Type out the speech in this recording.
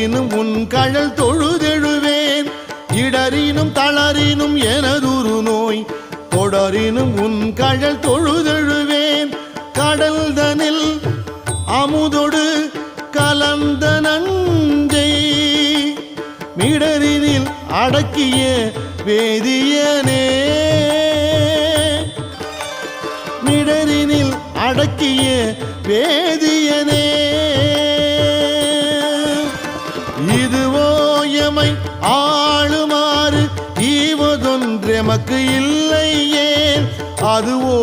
இடரினும் உன் கழல் தொழுதெழுவேன் இடரினும் தளரினும் எனதுரு நோய் தொடரினும் உன் கழல் தொழுதெழுவேன் கடல்தனில் அமுதொடு கலந்த நஞ்சை மிடரினில் அடக்கிய வேதியனே மிடரினில் அடக்கிய வேதியனே இதுவோ எமை ஆளுமாறு ஈவதொன்றெமக்கு இல்லையே அதுவோ